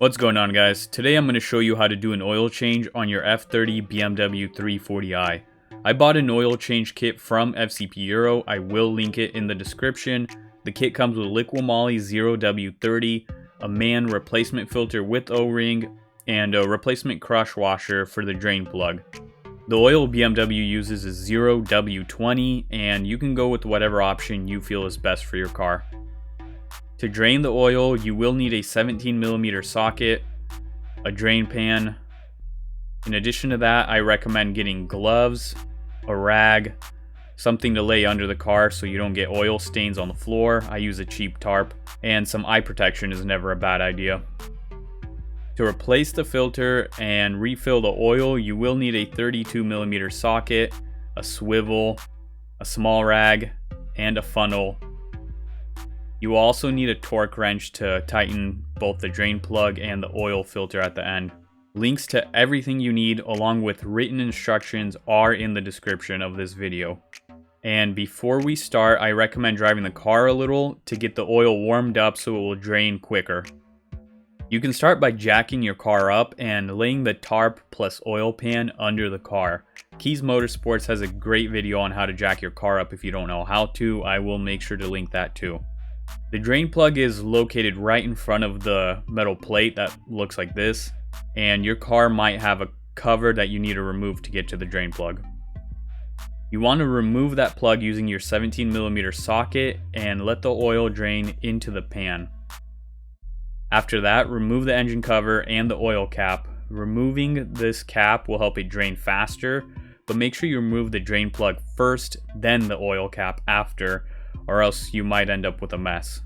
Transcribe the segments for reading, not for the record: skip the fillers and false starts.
What's going on, guys? Today I'm going to show you how to do an oil change on your F30 BMW 340i. I bought an oil change kit from FCP Euro. I will link it in the description. The kit comes with Liqui Moly 0W30, a Mann replacement filter with O-ring, and a replacement crush washer for the drain plug. The oil BMW uses is 0W20, and you can go with whatever option you feel is best for your car. To drain the oil, you will need a 17mm socket, a drain pan. In addition to that, I recommend getting gloves, a rag, something to lay under the car so you don't get oil stains on the floor. I use a cheap tarp, and some eye protection is never a bad idea. To replace the filter and refill the oil, you will need a 32mm socket, a swivel, a small rag, and a funnel. You will also need a torque wrench to tighten both the drain plug and the oil filter at the end. Links to everything you need along with written instructions are in the description of this video. And before we start, I recommend driving the car a little to get the oil warmed up so it will drain quicker. You can start by jacking your car up and laying the tarp plus oil pan under the car. Keys Motorsports has a great video on how to jack your car up if you don't know how to. I will make sure to link that too. The drain plug is located right in front of the metal plate that looks like this, and your car might have a cover that you need to remove to get to the drain plug. You want to remove that plug using your 17mm socket and let the oil drain into the pan. After that, remove the engine cover and the oil cap. Removing this cap will help it drain faster, but make sure you remove the drain plug first, then the oil cap after, or else you might end up with a mess.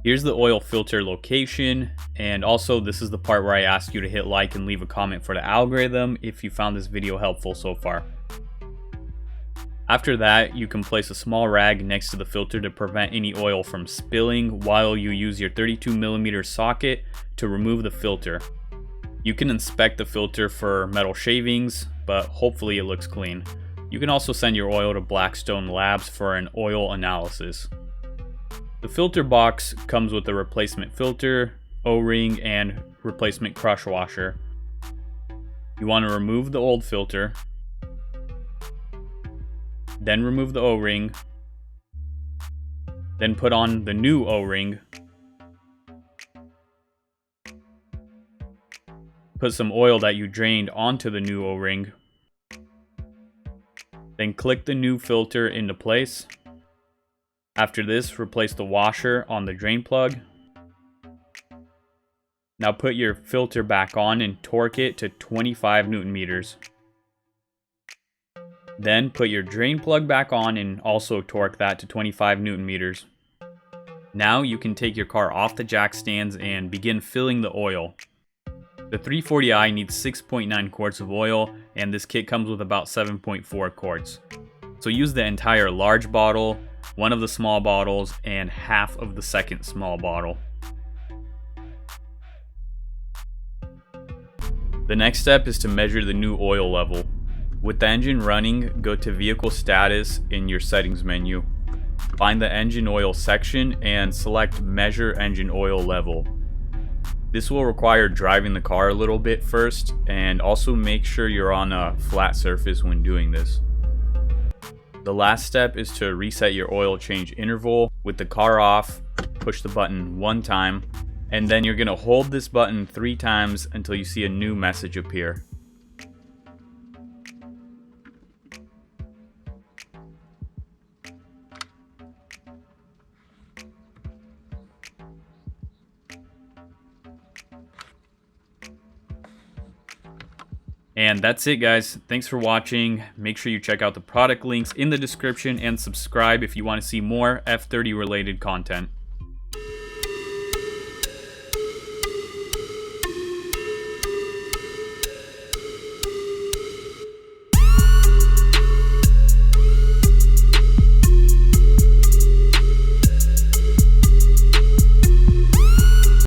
Here's the oil filter location, and also this is the part where I ask you to hit like and leave a comment for the algorithm if you found this video helpful so far. After that, you can place a small rag next to the filter to prevent any oil from spilling while you use your 32mm socket to remove the filter. You can inspect the filter for metal shavings, but hopefully it looks clean. You can also send your oil to Blackstone Labs for an oil analysis. The filter box comes with a replacement filter, O-ring, and replacement crush washer. You want to remove the old filter, then remove the O-ring, then put on the new O-ring, put some oil that you drained onto the new O-ring, then click the new filter into place. After this, replace the washer on the drain plug. Now put your filter back on and torque it to 25 Newton meters. Then put your drain plug back on and also torque that to 25 Newton meters. Now you can take your car off the jack stands and begin filling the oil. The 340i needs 6.9 quarts of oil, and this kit comes with about 7.4 quarts. So use the entire large bottle, one of the small bottles, and half of the second small bottle. The next step is to measure the new oil level. With the engine running, go to Vehicle Status in your Settings menu. Find the Engine Oil section and select Measure Engine Oil Level. This will require driving the car a little bit first, and also make sure you're on a flat surface when doing this. The last step is to reset your oil change interval. With the car off, push the button one time, and then you're going to hold this button 3 times until you see a new message appear. And that's it, guys. Thanks for watching. Make sure you check out the product links in the description and subscribe if you want to see more F30 related content.